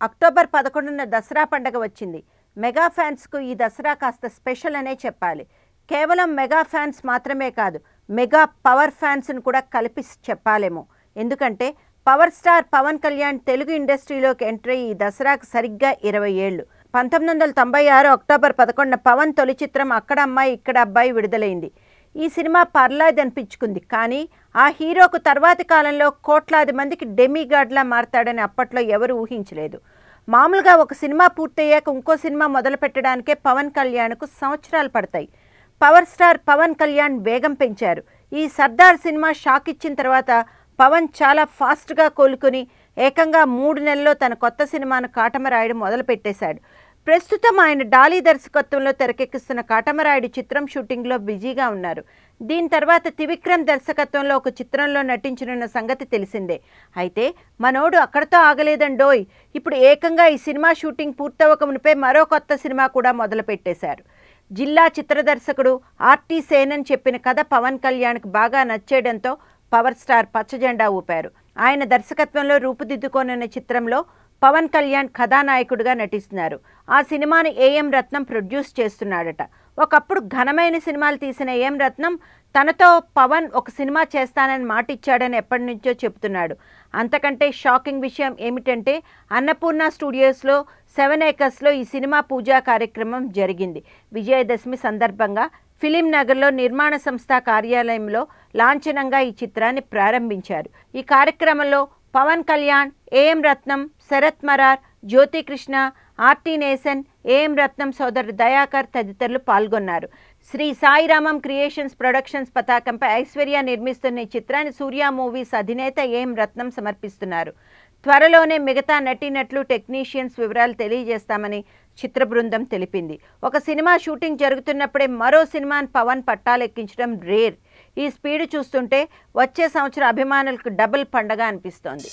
October 11న Dasara పండుగ వచ్చింది. Mega ఫ్యాన్స్కు ఈ దసరా కాస్త స్పెషల్ అనే చెప్పాలి. కేవలం మెగా ఫ్యాన్స్ మాత్రమే కాదు, మెగా పవర్ ఫ్యాన్స్ను కూడా కలిపి చెప్పాలేమో. ఎందుకంటే పవర్ స్టార్ పవన్ కళ్యాణ్ తెలుగు ఇండస్ట్రీలోకి ఎంట్రీ ఈ దసరాకు సరిగ్గా 20 ఏళ్ళు. 1996 అక్టోబర్ 11న పవన్ తొలి చిత్రం అక్కడ అమ్మాయి ఇక్కడ అబ్బాయి విడుదలైంది. ఈ సినిమా పర్లేదనిపించుకుంది. కానీ ఆ హీరోకు తర్వాతి కాలంలో కోట్లాది మందికి డెమిగాడ్లా మారతాడని అప్పట్లో ఎవరు ఊహించలేదు. మామూలుగా ఒక సినిమా పూర్తయ్యాక ఇంకో సినిమా మొదలు పెట్టడానికే పవన్ కళ్యాణ్కు సంవత్సరాలు పడతాయి. పవర్ స్టార్ పవన్ కళ్యాణ్ వేగం పెంచారు. ఈ సర్దార్ సినిమా షాక్ ఇచ్చిన తర్వాత పవన్ చాలా ఫాస్ట్గా కోలుకుని ఏకంగా 3 నెలల్లో తన కొత్త సినిమాను కాటమరాయుడు మొదలు పెట్టేశాడు. ప్రస్తుతం ఆయన డాలీ దర్శకత్వంలో తెరకెక్కిస్తున్న కాటమరాయుడు చిత్రం షూటింగ్లో బిజీగా ఉన్నారు. దీని తర్వాత త్రివిక్రమ్ దర్శకత్వంలో ఒక చిత్రంలో నటించనున్న సంగతి తెలిసిందే. అయితే మనోడు అక్కడతో ఆగలేదండోయ్. ఇప్పుడు ఏకంగా ఈ సినిమా షూటింగ్ పూర్తవక మునిపే మరో కొత్త సినిమా కూడా మొదలు పెట్టేశారు. జిల్లా చిత్ర దర్శకుడు ఆర్టీ సేనన్ చెప్పిన కథ పవన్ కళ్యాణ్కి బాగా నచ్చేయడంతో పవర్ స్టార్ పచ్చజెండా ఊపారు. ఆయన దర్శకత్వంలో రూపుదిద్దుకోనున్న చిత్రంలో పవన్ కళ్యాణ్ కథానాయకుడిగా నటిస్తున్నారు. ఆ సినిమాని ఏఎం రత్నం ప్రొడ్యూస్ చేస్తున్నాడట. ఒకప్పుడు ఘనమైన సినిమాలు తీసిన ఏఎం రత్నం తనతో పవన్ ఒక సినిమా చేస్తానని మాట ఇచ్చాడని ఎప్పటి నుంచో చెబుతున్నాడు. అంతకంటే షాకింగ్ విషయం ఏమిటంటే అన్నపూర్ణ స్టూడియోస్లో 7 ఏకర్స్లో ఈ సినిమా పూజా కార్యక్రమం జరిగింది. విజయదశమి సందర్భంగా ఫిలిం నగర్లో నిర్మాణ సంస్థ కార్యాలయంలో లాంఛనంగా ఈ చిత్రాన్ని ప్రారంభించారు. ఈ కార్యక్రమంలో Pavan Kalyan, A M Rathnam, Sarath Marar, Jyothi Krishna, R T Nesan, A M Rathnam సోదరుడు దయాకర్ తదితరులు పాల్గొన్నారు. శ్రీ సాయిరామం క్రియేషన్స్ ప్రొడక్షన్స్ పతాకంపై ఐశ్వర్య నిర్మిస్తున్న ఈ చిత్రాన్ని సూర్య మూవీస్ అధినేత ఏఎం రత్నం సమర్పిస్తున్నారు. త్వరలోనే మిగతా నటీనటులు, టెక్నీషియన్స్ వివరాలు తెలియజేస్తామని చిత్ర బృందం తెలిపింది. ఒక సినిమా షూటింగ్ జరుగుతున్నప్పుడే మరో సినిమాను పవన్ పట్టాలెక్కించడం రేర్. ఈ స్పీడ్ చూస్తుంటే వచ్చే సంవత్సరం అభిమానులకు డబుల్ పండగ అనిపిస్తోంది.